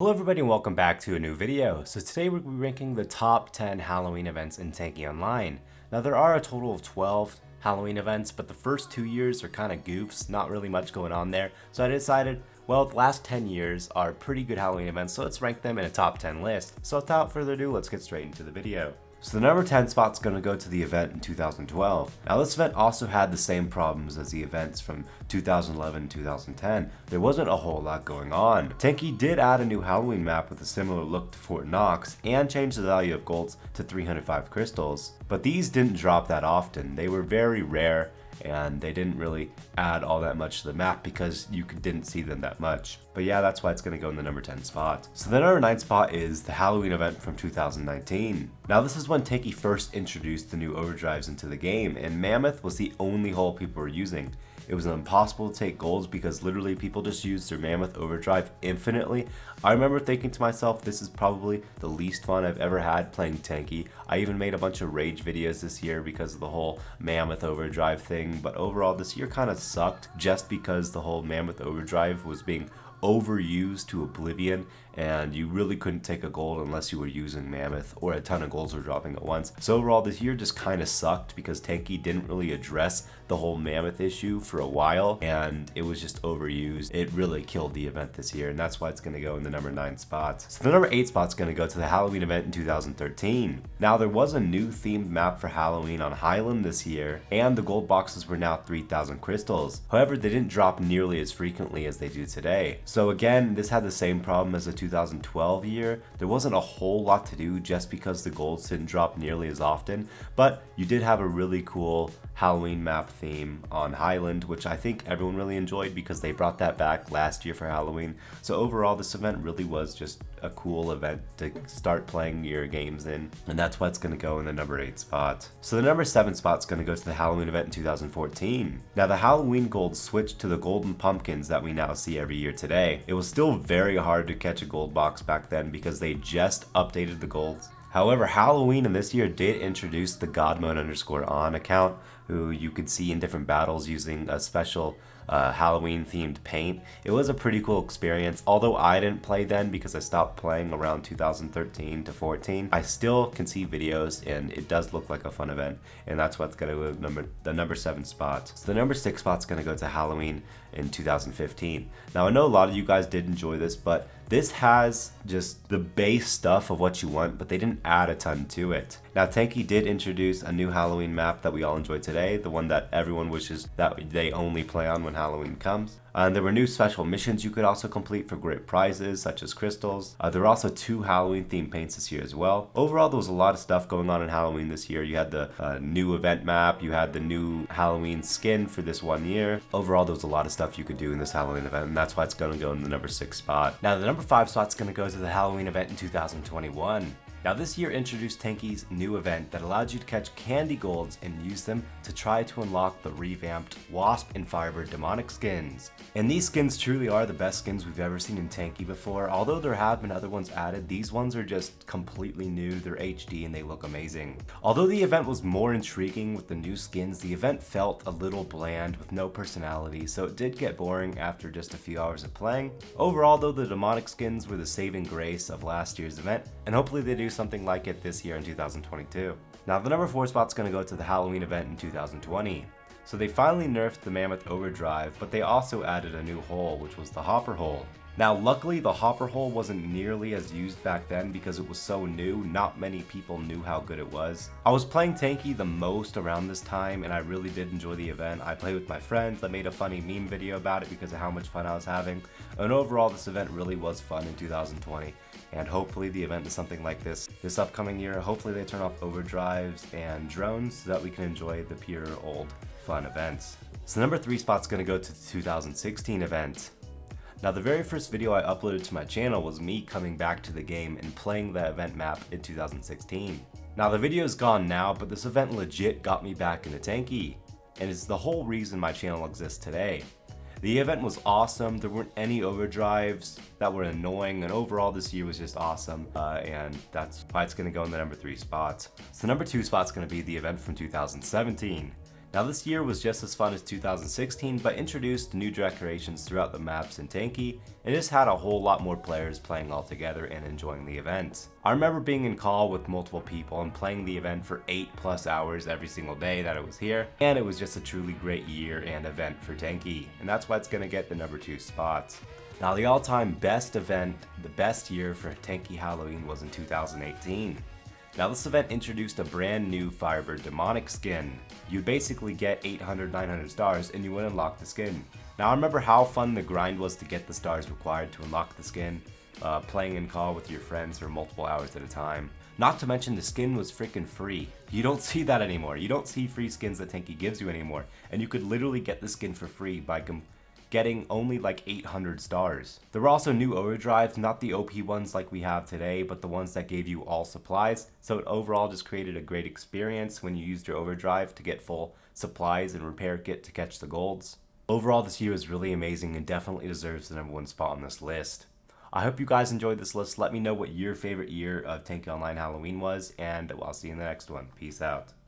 Hello everybody and welcome back to a new video. So today we're ranking the top 10 Halloween events in Tanki Online. Now there are a total of 12 Halloween events, but the first 2 years are kind of goofs, not really much going on there. So I decided, well, the last 10 years are pretty good Halloween events, so let's rank them in a top 10 list. So without further ado, let's get straight into the video. So the number 10 spot's going to go to the event in 2012. Now this event also had the same problems as the events from 2011 and 2010. There wasn't a whole lot going on. Tanki did add a new Halloween map with a similar look to Fort Knox and changed the value of golds to 305 crystals. But these didn't drop that often. They were very rare and they didn't really add all that much to the map because you didn't see them that much. But yeah, that's why it's going to go in the number 10 spot. So the number 9 spot is the Halloween event from 2019. Now this is when Tanki first introduced the new overdrives into the game, and Mammoth was the only hole people were using. It was impossible to take golds because literally people just used their Mammoth overdrive infinitely. I remember thinking to myself, this is probably the least fun I've ever had playing Tanki. I even made a bunch of rage videos this year because of the whole Mammoth overdrive thing, but overall this year kind of sucked just because the whole Mammoth overdrive was being overused to oblivion, and you really couldn't take a gold unless you were using Mammoth or a ton of golds were dropping at once. So overall this year just kind of sucked because Tanki didn't really address the whole Mammoth issue for a while and it was just overused. It really killed the event this year, and that's why it's going to go in the number 9 spot. So the number 8 spot's going to go to the Halloween event in 2013. Now there was a new themed map for Halloween on Highland this year, and the gold boxes were now 3,000 crystals. However, they didn't drop nearly as frequently as they do today. So again, this had the same problem as the 2012 year. There wasn't a whole lot to do just because the golds didn't drop nearly as often, but you did have a really cool Halloween map theme on Highland, which I think everyone really enjoyed because they brought that back last year for Halloween. So overall, this event really was just a cool event to start playing your games in, and that's why it's going to go in the number 8 spot. So the number 7 spot's going to go to the Halloween event in 2014. Now the Halloween golds switched to the golden pumpkins that we now see every year today. It was still very hard to catch a gold box back then because they just updated the golds. However, Halloween in this year did introduce the godmode_on account, who you could see in different battles using a special Halloween themed paint. It was a pretty cool experience. Although I didn't play then because I stopped playing around 2013 to 14, I still can see videos and it does look like a fun event, and that's what's going to go the number 7 spot. So the number 6 spot's going to go to Halloween in 2015. Now I know a lot of you guys did enjoy this, but this has just the base stuff of what you want, but they didn't add a ton to it. Now Tanki did introduce a new Halloween map that we all enjoy today, the one that everyone wishes that they only play on when Halloween comes. And there were new special missions you could also complete for great prizes such as crystals. There were also 2 Halloween themed paints this year as well. Overall, there was a lot of stuff going on in Halloween this year. You had the new event map, you had the new Halloween skin for this one year. Overall, there was a lot of stuff you could do in this Halloween event, and that's why it's going to go in the number 6 spot. Now the number 5 spot's going to go to the Halloween event in 2021. Now this year introduced Tanki's new event that allowed you to catch candy golds and use them to try to unlock the revamped Wasp and Firebird demonic skins. And these skins truly are the best skins we've ever seen in Tanki before. Although there have been other ones added, these ones are just completely new, they're HD and they look amazing. Although the event was more intriguing with the new skins, the event felt a little bland with no personality, so it did get boring after just a few hours of playing. Overall though, the demonic skins were the saving grace of last year's event, and hopefully they do something like it this year in 2022. Now the number 4 spot's going to go to the Halloween event in 2020. So they finally nerfed the Mammoth overdrive, but they also added a new hole, which was the hopper hole. Now luckily the hopper hole wasn't nearly as used back then because it was so new, not many people knew how good it was. I was playing Tanki the most around this time and I really did enjoy the event. I played with my friends, I made a funny meme video about it because of how much fun I was having, and overall this event really was fun in 2020. And hopefully the event is something like this upcoming year. Hopefully they turn off overdrives and drones so that we can enjoy the pure old fun events. So number 3 spot's going to go to the 2016 event. Now the very first video I uploaded to my channel was me coming back to the game and playing the event map in 2016. Now the video is gone now, but this event legit got me back into Tanki, and it's the whole reason my channel exists today. The event was awesome, there weren't any overdrives that were annoying, and overall this year was just awesome, and that's why it's going to go in the number 3 spot. So the number 2 spot's going to be the event from 2017. Now this year was just as fun as 2016, but introduced new decorations throughout the maps in Tanki, and just had a whole lot more players playing all together and enjoying the event. I remember being in call with multiple people and playing the event for 8+ hours every single day that it was here, and it was just a truly great year and event for Tanki, and that's why it's going to get the number 2 spot. Now the all-time best event, the best year for Tanki Halloween was in 2018. Now this event introduced a brand new Firebird Demonic skin. You'd basically get 800-900 stars and you would unlock the skin. Now I remember how fun the grind was to get the stars required to unlock the skin, playing in call with your friends for multiple hours at a time. Not to mention the skin was freaking free. You don't see that anymore. You don't see free skins that Tanki gives you anymore. And you could literally get the skin for free by getting only like 800 stars. There were also new overdrives, not the OP ones like we have today, but the ones that gave you all supplies. So it overall just created a great experience when you used your overdrive to get full supplies and repair kit to catch the golds. Overall, this year was really amazing and definitely deserves the number 1 spot on this list. I hope you guys enjoyed this list. Let me know what your favorite year of Tanki Online Halloween was, and I'll see you in the next one. Peace out.